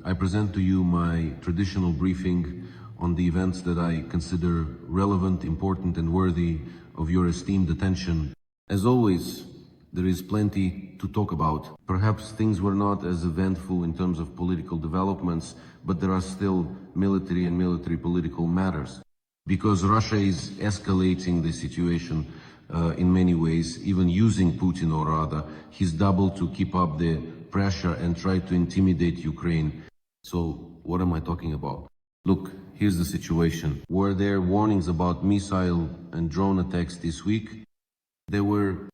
I present to you my traditional briefing on the events that I consider relevant, important, and worthy of your esteemed attention. As always, there is plenty to talk about. Perhaps things were not as eventful in terms of political developments, but there are still military and military-political matters. Because Russia is escalating the situation in many ways, even using Putin, or rather, he's doubled to keep up the pressure and try to intimidate Ukraine. So what am I talking about? Look, here's the situation. Were there warnings about missile and drone attacks this week? There were.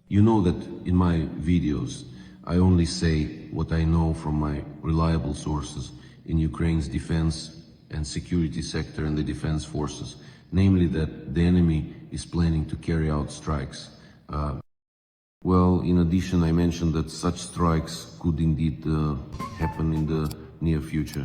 You know that in my videos, I only say what I know from my reliable sources in Ukraine's defense and security sector and the defense forces, namely that the enemy is planning to carry out strikes. Well, in addition, I mentioned that such strikes could indeed happen in the near future.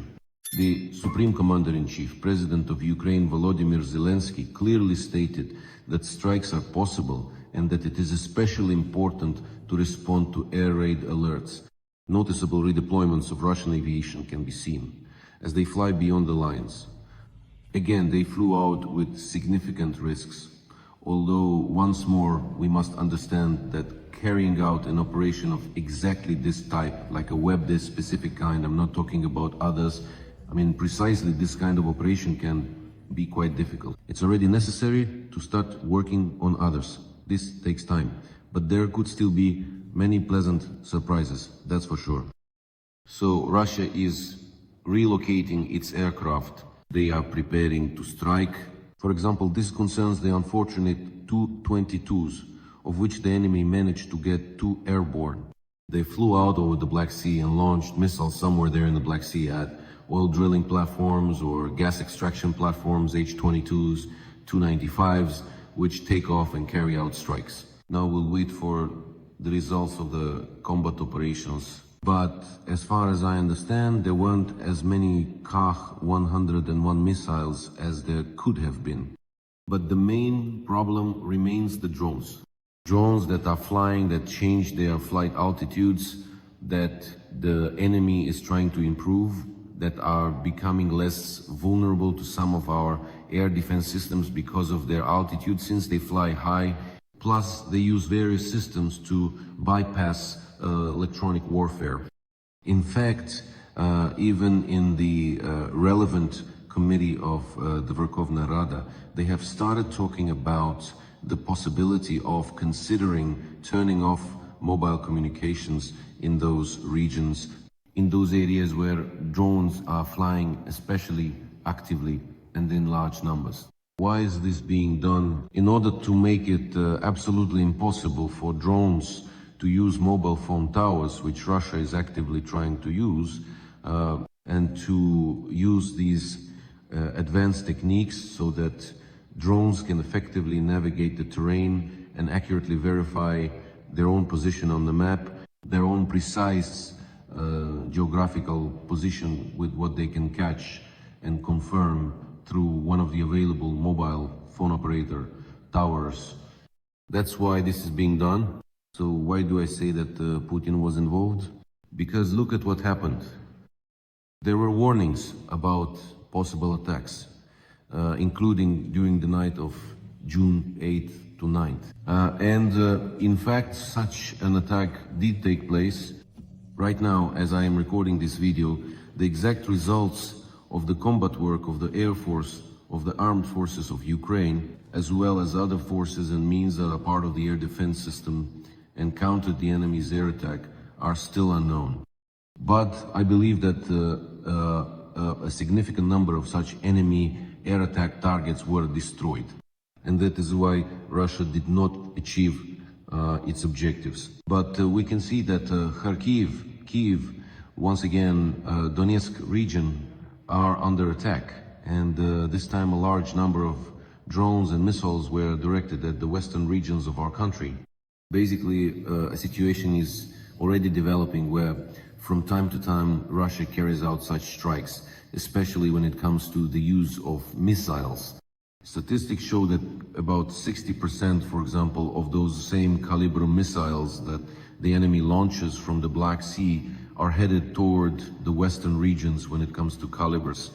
The Supreme Commander-in-Chief, President of Ukraine, Volodymyr Zelensky, clearly stated that strikes are possible and that it is especially important to respond to air raid alerts. Noticeable redeployments of Russian aviation can be seen as they fly beyond the lines. Again, they flew out with significant risks, although once more we must understand that carrying out an operation of exactly this type, like a web this specific kind, I'm not talking about others, I mean precisely this kind of operation can be quite difficult. It's already necessary to start working on others. This takes time, but there could still be many pleasant surprises, that's for sure. So Russia is relocating its aircraft. They are preparing to strike. For example, this concerns the unfortunate Tu-22s, of which the enemy managed to get 2 airborne. They flew out over the Black Sea and launched missiles somewhere there in the Black Sea at oil drilling platforms or gas extraction platforms, H-22s, Tu-95s, which take off and carry out strikes. Now we'll wait for the results of the combat operations. But as far as I understand, there weren't as many Kh-101 missiles as there could have been. But the main problem remains the drones. Drones that are flying, that change their flight altitudes, that the enemy is trying to improve, that are becoming less vulnerable to some of our air defense systems because of their altitude, since they fly high. Plus, they use various systems to bypass electronic warfare. In fact, even in the relevant committee of the Verkhovna Rada, they have started talking about the possibility of considering turning off mobile communications in those regions, in those areas where drones are flying especially actively and in large numbers. Why is this being done? In order to make it absolutely impossible for drones to use mobile phone towers, which Russia is actively trying to use, and to use these advanced techniques so that drones can effectively navigate the terrain and accurately verify their own position on the map, their own precise geographical position with what they can catch and confirm through one of the available mobile phone operator towers. That's why this is being done. So why do I say that Putin was involved? Because look at what happened. There were warnings about possible attacks, including during the night of June 8th to 9th. In fact, such an attack did take place. Right now, as I am recording this video, the exact results of the combat work of the Air Force, of the armed forces of Ukraine, as well as other forces and means that are part of the air defense system and countered the enemy's air attack, are still unknown. But I believe that a significant number of such enemy air attack targets were destroyed. And that is why Russia did not achieve its objectives. But we can see that Kharkiv, Kiev, once again, Donetsk region are under attack. And this time a large number of drones and missiles were directed at the western regions of our country. Basically, a situation is already developing where from time to time Russia carries out such strikes, especially when it comes to the use of missiles. Statistics show that about 60%, for example, of those same caliber missiles that the enemy launches from the Black Sea are headed toward the western regions when it comes to calibers.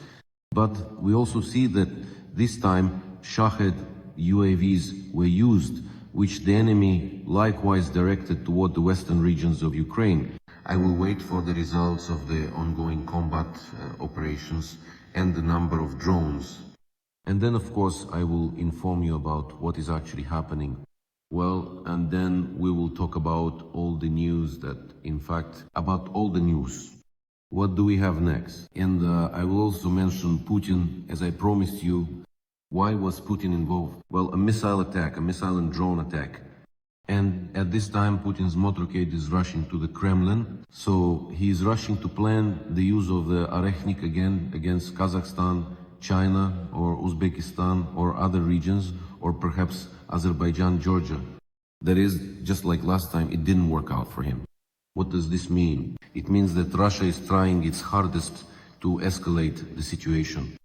But we also see that this time Shahed UAVs were used, which the enemy likewise directed toward the western regions of Ukraine. I will wait for the results of the ongoing combat operations and the number of drones. And then, of course, I will inform you about what is actually happening. Well, and then we will talk about all the news about all the news. What do we have next? And I will also mention Putin, as I promised you. Why was Putin involved? Well, a missile and drone attack. And at this time, Putin's motorcade is rushing to the Kremlin. So he is rushing to plan the use of the Arechnik again against Kazakhstan, China, or Uzbekistan, or other regions, or perhaps Azerbaijan, Georgia. That is, just like last time, it didn't work out for him. What does this mean? It means that Russia is trying its hardest to escalate the situation.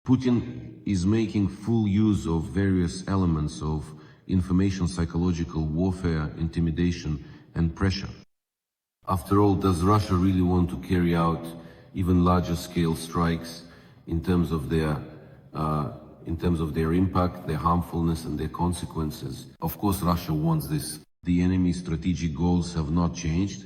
Putin is making full use of various elements of information psychological warfare, intimidation, and pressure. After all, does Russia really want to carry out even larger scale strikes in terms of their impact, their harmfulness, and their consequences? Of course, Russia wants this. The enemy's strategic goals have not changed.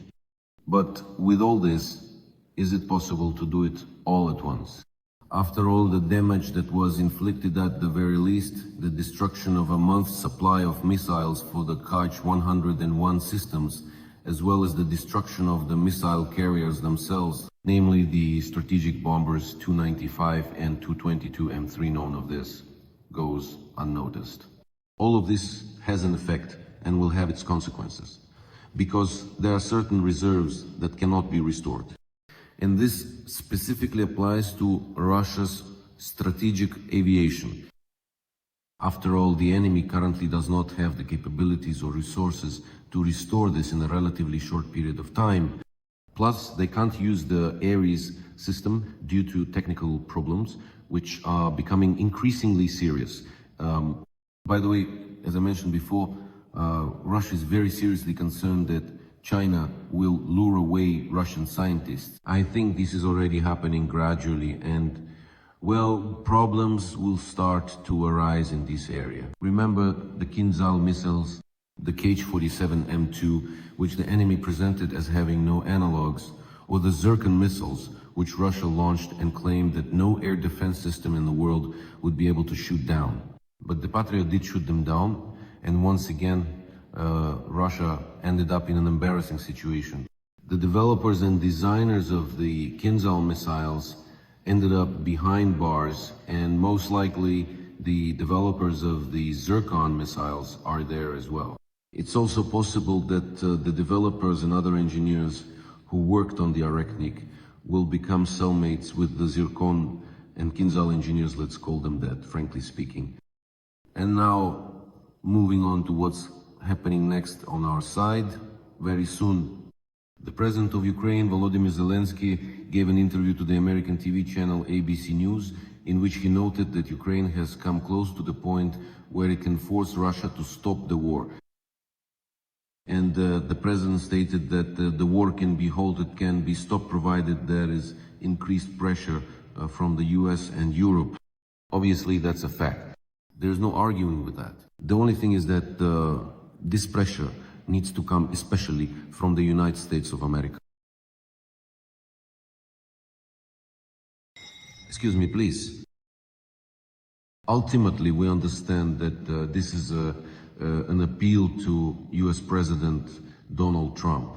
But with all this, is it possible to do it all at once? After all the damage that was inflicted, at the very least, the destruction of a month's supply of missiles for the Kach 101 systems, as well as the destruction of the missile carriers themselves, namely the strategic bombers 295 and 222 M3, none of this goes unnoticed. All of this has an effect and will have its consequences, because there are certain reserves that cannot be restored. And this specifically applies to Russia's strategic aviation. After all, the enemy currently does not have the capabilities or resources to restore this in a relatively short period of time. Plus, they can't use the Ares system due to technical problems, which are becoming increasingly serious. By the way, as I mentioned before, Russia is very seriously concerned that China will lure away Russian scientists. I think this is already happening gradually, and, well, problems will start to arise in this area. Remember the Kinzhal missiles, the Kh-47M2, which the enemy presented as having no analogs, or the Zircon missiles, which Russia launched and claimed that no air defense system in the world would be able to shoot down. But the Patriot did shoot them down, and once again, Russia ended up in an embarrassing situation. The developers and designers of the Kinzhal missiles ended up behind bars, and most likely the developers of the Zircon missiles are there as well. It's also possible that the developers and other engineers who worked on the Arechnik will become cellmates with the Zircon and Kinzhal engineers, let's call them that, frankly speaking. And now, moving on to what's happening next on our side. Very soon, the President of Ukraine, Volodymyr Zelensky, gave an interview to the American TV channel ABC News, in which he noted that Ukraine has come close to the point where it can force Russia to stop the war. And the President stated that the war can be halted, can be stopped, provided there is increased pressure from the US and Europe. Obviously, that's a fact. There's no arguing with that. The only thing is that this pressure needs to come especially from the United States of America. Excuse me, please. Ultimately, we understand that this is an appeal to US President Donald Trump,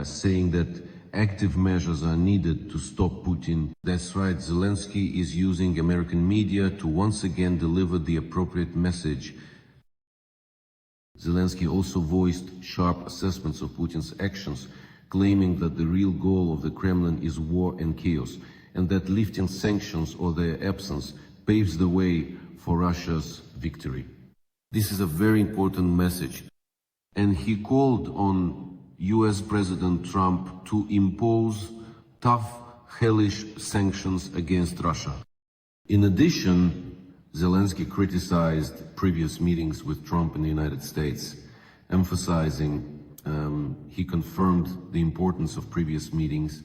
saying that active measures are needed to stop Putin. That's right, Zelensky is using American media to once again deliver the appropriate message. Zelensky also voiced sharp assessments of Putin's actions, claiming that the real goal of the Kremlin is war and chaos, and that lifting sanctions or their absence paves the way for Russia's victory. This is a very important message, and he called on US President Trump to impose tough, hellish sanctions against Russia. In addition, Zelensky criticized previous meetings with Trump in the United States, emphasizing he confirmed the importance of previous meetings,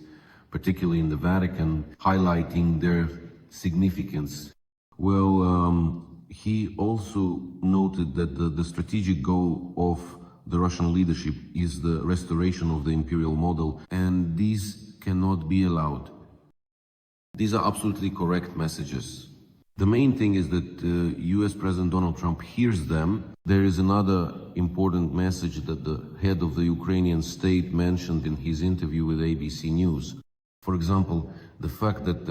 particularly in the Vatican, highlighting their significance. Well, he also noted that the strategic goal of the Russian leadership is the restoration of the imperial model, and these cannot be allowed. These are absolutely correct messages. The main thing is that US President Donald Trump hears them. There is another important message that the head of the Ukrainian state mentioned in his interview with ABC News. For example, the fact that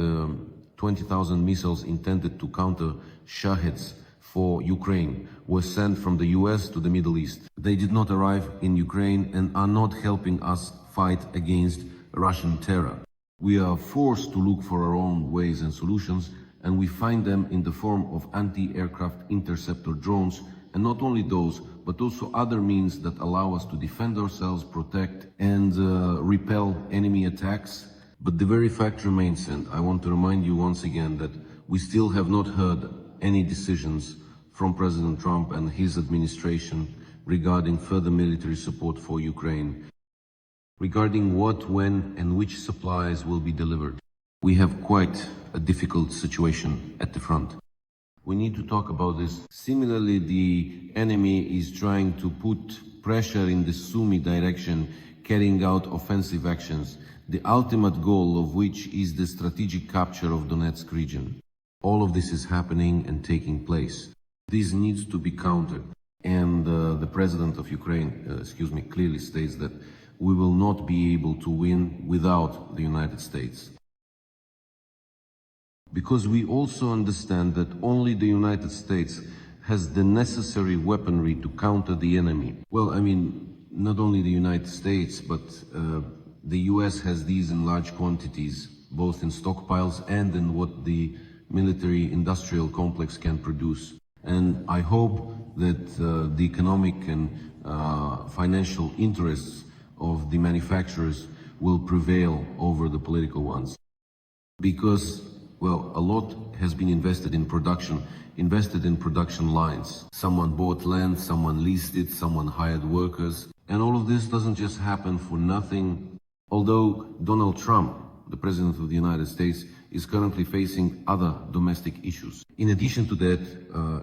20,000 missiles intended to counter Shaheds for Ukraine were sent from the US to the Middle East. They did not arrive in Ukraine and are not helping us fight against Russian terror. We are forced to look for our own ways and solutions, and we find them in the form of anti-aircraft interceptor drones, and not only those, but also other means that allow us to defend ourselves, protect, and repel enemy attacks. But the very fact remains, and I want to remind you once again that we still have not heard any decisions from President Trump and his administration regarding further military support for Ukraine, regarding what, when, and which supplies will be delivered. We have quite a difficult situation at the front. We need to talk about this. Similarly, the enemy is trying to put pressure in the Sumy direction, carrying out offensive actions, the ultimate goal of which is the strategic capture of Donetsk region. All of this is happening and taking place. This needs to be countered. And the president of Ukraine, clearly states that we will not be able to win without the United States. Because we also understand that only the United States has the necessary weaponry to counter the enemy. Well, I mean, not only the United States, but the US has these in large quantities, both in stockpiles and in what the military-industrial complex can produce. And I hope that the economic and financial interests of the manufacturers will prevail over the political ones. Because, well, a lot has been invested in production lines. Someone bought land, someone leased it, someone hired workers. And all of this doesn't just happen for nothing. Although Donald Trump, the President of the United States, is currently facing other domestic issues. In addition to that,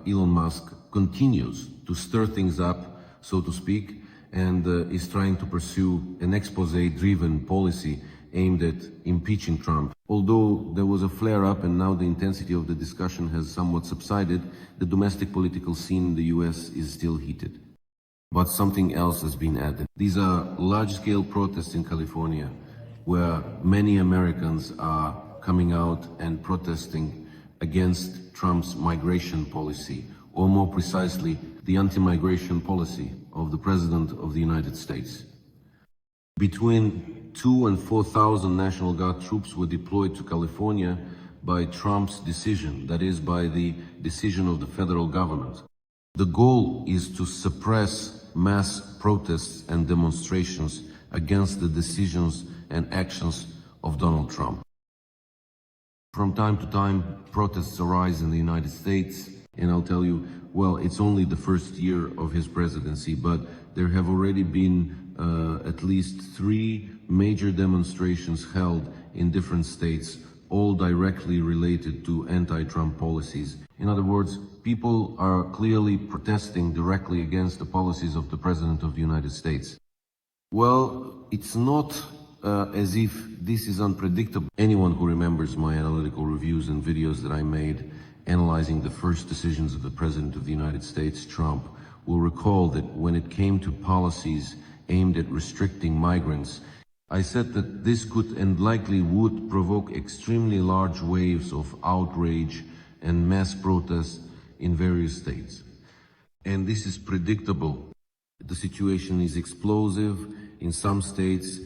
Elon Musk continues to stir things up, so to speak, and is trying to pursue an expose-driven policy aimed at impeaching Trump. Although there was a flare-up and now the intensity of the discussion has somewhat subsided, the domestic political scene in the US is still heated. But something else has been added. These are large-scale protests in California, where many Americans are coming out and protesting against Trump's migration policy, or more precisely, the anti-migration policy of the President of the United States. Between 2,000 and 4,000 National Guard troops were deployed to California by Trump's decision, that is, by the decision of the federal government. The goal is to suppress mass protests and demonstrations against the decisions and actions of Donald Trump. From time to time, protests arise in the United States, and I'll tell you, well, it's only the first year of his presidency, but there have already been at least 3 major demonstrations held in different states, all directly related to anti-Trump policies. In other words, people are clearly protesting directly against the policies of the President of the United States. Well, it's not as if this is unpredictable. Anyone who remembers my analytical reviews and videos that I made analyzing the first decisions of the President of the United States, Trump, will recall that when it came to policies aimed at restricting migrants, I said that this could and likely would provoke extremely large waves of outrage and mass protests in various states. And this is predictable. The situation is explosive in some states.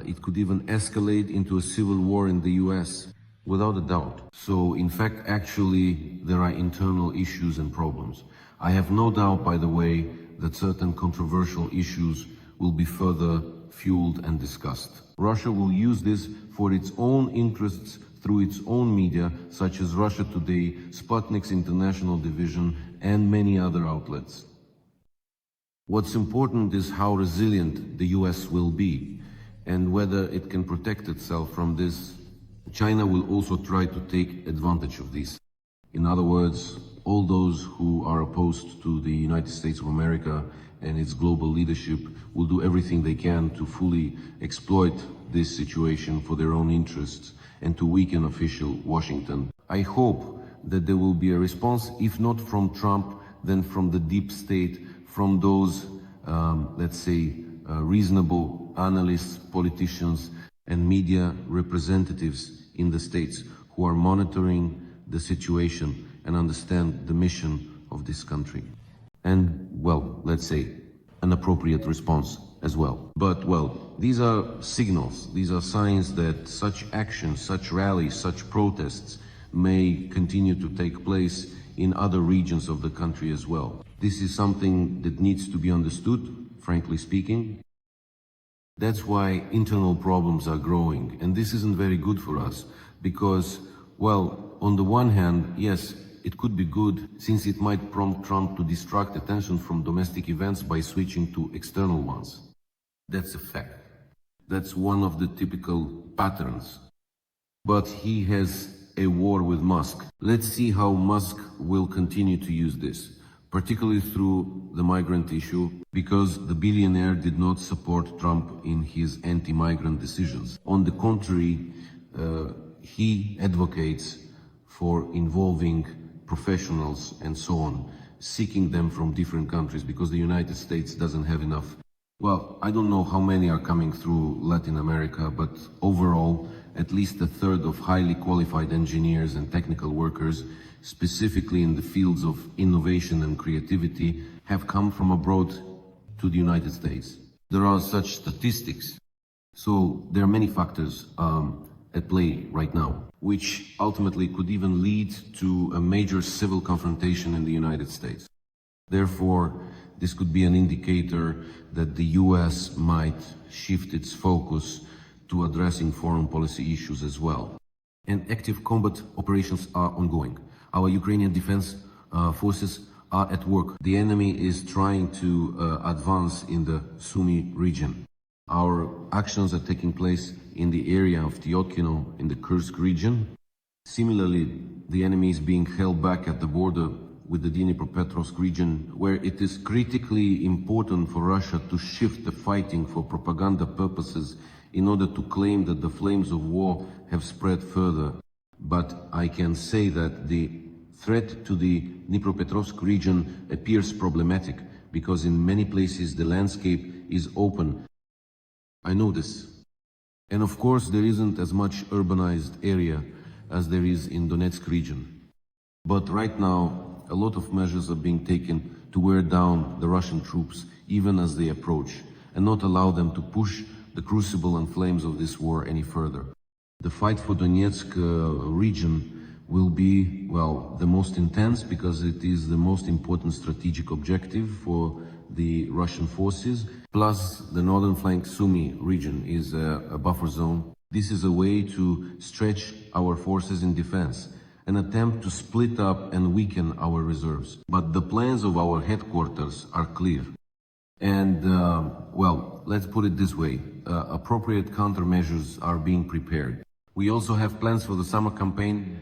It could even escalate into a civil war in the US, without a doubt. So, in fact, actually, there are internal issues and problems. I have no doubt, by the way, that certain controversial issues will be further fueled and discussed. Russia will use this for its own interests through its own media, such as Russia Today, Sputnik's international division, and many other outlets. What's important is how resilient the US will be and whether it can protect itself from this. China will also try to take advantage of this. In other words, all those who are opposed to the United States of America and its global leadership will do everything they can to fully exploit this situation for their own interests and to weaken official Washington. I hope that there will be a response, if not from Trump, then from the deep state, from those, let's say, reasonable analysts, politicians, and media representatives in the states who are monitoring the situation and understand the mission of this country. And, well, let's say, an appropriate response as well. But, well, these are signals, these are signs that such actions, such rallies, such protests may continue to take place in other regions of the country as well. This is something that needs to be understood, frankly speaking. That's why internal problems are growing, and this isn't very good for us, because, well, on the one hand, yes, it could be good, since it might prompt Trump to distract attention from domestic events by switching to external ones. That's a fact. That's one of the typical patterns. But he has a war with Musk. Let's see how Musk will continue to use this, particularly through the migrant issue, because the billionaire did not support Trump in his anti-migrant decisions. On the contrary, he advocates for involving professionals and so on, seeking them from different countries, because the United States doesn't have enough. Well, I don't know how many are coming through Latin America, but overall, at least a third of highly qualified engineers and technical workers, specifically in the fields of innovation and creativity, have come from abroad to the United States. There are such statistics. So there are many factors at play right now, which ultimately could even lead to a major civil confrontation in the United States. Therefore, this could be an indicator that the US might shift its focus to addressing foreign policy issues as well. And active combat operations are ongoing. Our Ukrainian defense forces are at work. The enemy is trying to advance in the Sumy region. Our actions are taking place in the area of Tyotkino in the Kursk region. Similarly, the enemy is being held back at the border with the Dnipropetrovsk region, where it is critically important for Russia to shift the fighting for propaganda purposes in order to claim that the flames of war have spread further. But I can say that the threat to the Dnipropetrovsk region appears problematic, because in many places the landscape is open. I know this. And of course there isn't as much urbanized area as there is in Donetsk region. But right now, a lot of measures are being taken to wear down the Russian troops even as they approach, and not allow them to push the crucible and flames of this war any further. The fight for Donetsk region will be, well, the most intense, because it is the most important strategic objective for the Russian forces. Plus, the northern flank Sumy region is a buffer zone. This is a way to stretch our forces in defense, an attempt to split up and weaken our reserves. But the plans of our headquarters are clear. And, well, let's put it this way. Appropriate countermeasures are being prepared. We also have plans for the summer campaign.